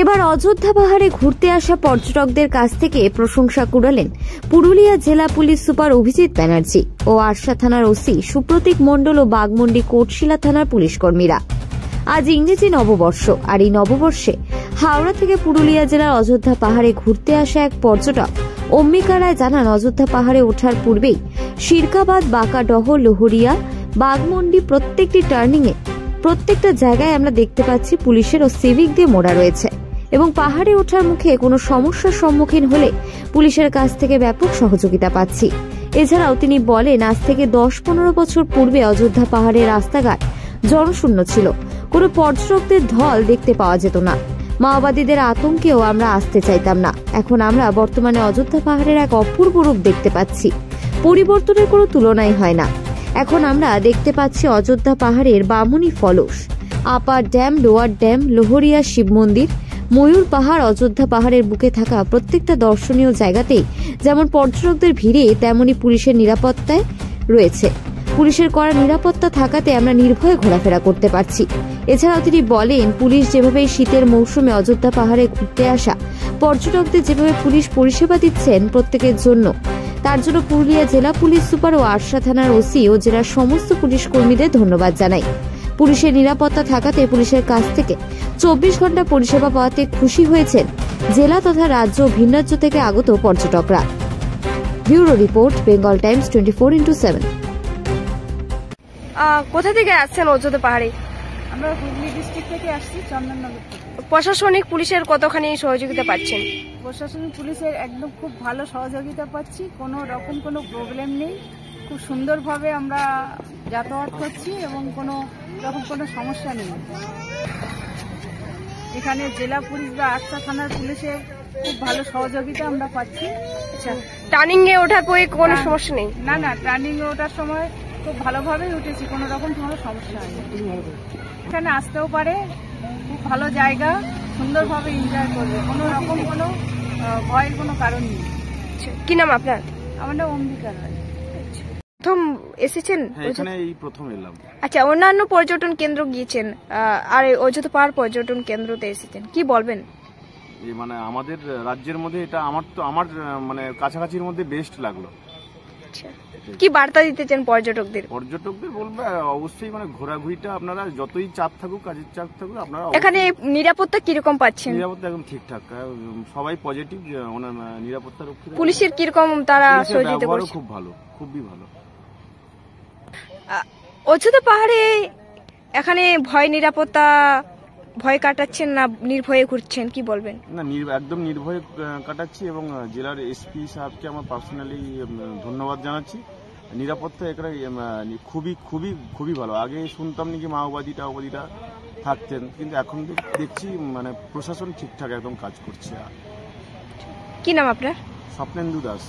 এবার অযোধ্যা পাহাড়ে ঘুরতে আসা পর্যটকদের কাছ থেকে প্রশংসা কুড়ালেন পুরুলিয়া জেলা পুলিশ সুপার অভিজিৎ ব্যানার্জি ও আরশা থানার ওসি সুপ্রতীক মণ্ডল ও বাগমুন্ডি কোটশিলা থানার পুলিশ কর্মীরা। আজ ইংরেজি নববর্ষ, আর এই নববর্ষে হাওড়া থেকে পুরুলিয়া জেলার অযোধ্যা পাহাড়ে ঘুরতে আসা এক পর্যটক অম্বিকা রায় জানান, অযোধ্যা পাহাড়ে ওঠার পূর্বেই শিরকাবাদ, বাঁকাডহ, লোহরিয়া, বাগমুন্ডি প্রত্যেকটি টার্নিংয়ে প্রত্যেকটা জায়গায় আমরা দেখতে পাচ্ছি পুলিশের ও সিভিক দিয়ে মোড়া রয়েছে এবং পাহাড়ে ওঠার মুখে কোনো সমস্যার সম্মুখীন হলে পুলিশের কাছ থেকে ব্যাপক সহযোগিতা পাচ্ছি। এছাড়াও তিনি বলেন, আজ থেকে 10-15 বছর পূর্বে অযোধ্যা পাহাড়ের রাস্তাঘাট জনশূন্য ছিল, কোনো পর্যটকদের ঢল দেখতে পাওয়া যেত না, মাওবাদীদের আতঙ্কেও আমরা আসতে চাইতাম না। এখন আমরা বর্তমানে অযোধ্যা পাহাড়ের এক অপূর্ব রূপ দেখতে পাচ্ছি, পরিবর্তনের কোনো তুলনাই হয় না। এখন আমরা দেখতে পাচ্ছি অযোধ্যা পাহাড়ের Bamni falls, upper dam, lower dam, Lohoria Shiv মন্দির, ময়ূর পাহাড়। অযোধ্যা পাহাড়ের বুকে থাকা প্রত্যেকটা দর্শনীয় জায়গাতেই যেমন পর্যটকদের ভিড়ে তেমনি পুলিশের নিরাপত্তায় রয়েছে। পুলিশের কড়া নিরাপত্তা থাকাতে আমরা নির্ভয়ে ঘোরাফেরা করতে পারছি। এছাড়াও তিনি বলেন, পুলিশ যেভাবে শীতের মৌসুমে অযোধ্যা পাহাড়ে ঘুরতে আসা পর্যটকদের যেভাবে পুলিশ পরিষেবা দিচ্ছেন প্রত্যেকের জন্য, তার জন্য পুরুলিয়া জেলা পুলিশ সুপার ও আরশা থানার ওসি ও জেলার সমস্ত পুলিশ কর্মীদের ধন্যবাদ জানাই। পুলিশের নিরাপত্তা থাকাতে পুলিশের কাছ থেকে 24 ঘন্টা পরিষেবা পাওয়াতে খুশি হয়েছেন জেলা তথা রাজ্য ও ভিন্ন রাজ্য থেকে আগত পর্যটকরা। Bureau report, Bengal Times 24x7। কোথা থেকে আসছেন অযোধ্যা পাহাড়ে? আমরা হুগলি ডিস্ট্রিক্ট থেকে আসছি, চন্দননগর থেকে। প্রশাসনিক পুলিশের কতখানি সহযোগিতা পাচ্ছেন? প্রশাসনিক পুলিশের একদম খুব ভালো সহযোগিতা পাচ্ছি, কোনো রকম কোনো প্রবলেম নেই, খুব সুন্দরভাবে আমরা যাতায়াত করছি এবং কোনো রকম কোনো সমস্যা নেই। এখানে জেলা পুলিশ বা আরশা থানার পুলিশের খুব ভালো সহযোগিতা আমরা পাচ্ছি। আচ্ছা, টার্নিং এ ওঠার পরে কোনো সমস্যা নেই? না না, টার্নিং এ ওঠার সময় খুব ভালোভাবেই উঠেছি, কোনো রকম কোনো সমস্যা হয়নি। এখানে আসতেও পারে, খুব ভালো জায়গা, সুন্দরভাবে এনজয় করবে, কোনো রকম কোনো ভয়ের কোনো কারণ নেই। কি নাম আপনার? আমার নাম অম্বিকা রায়। প্রথম এসেছেন? এখানে এই প্রথম এলাম। আচ্ছা, অন্যান্য পর্যটন কেন্দ্র গিয়েছেন আর অযোধ্যা পাহাড় পর্যটন কেন্দ্রতে এসেছেন, কি বলবেন? মানে আমাদের রাজ্যের মধ্যে এটা আমার মানে কাছাকাছির মধ্যে বেস্ট লাগলো। আচ্ছা, কি বার্তা দিতে চান পর্যটকদের? পর্যটকদের বলবো অবশ্যই মানে ঘোরাঘুরিটা আপনারা যতই চাপ থাকুক, কাজের চাপ থাকুক, আপনারা এখানে নিরাপত্তা কিরকম পাচ্ছেন? নিরাপত্তা একদম ঠিকঠাক, সবাই পজিটিভ, নিরাপত্তা রক্ষী। পুলিশের কিরকম তারা সহযোগিতা করছে? খুব ভালো, খুবই ভালো। অযোধ্যা পাহাড়ে এখানে ভয় কাটাচ্ছেন না নির্ভয়ে ঘুরছেন, কি বলবেন? না, একদম নির্ভয়ে কাটাচ্ছি এবং জেলার এসপি সাহেবকে আমার পার্সোনালি ধন্যবাদ জানাচ্ছি। নিরাপত্তা এখানে খুবই খুবই খুবই ভালো। আগে শুনতাম নাকি মাওবাদীরা থাকতেন, কিন্তু এখন দেখছি মানে প্রশাসন ঠিকঠাক একদম কাজ করছে। কি নাম আপনার? স্বপ্নেন্দু দাস।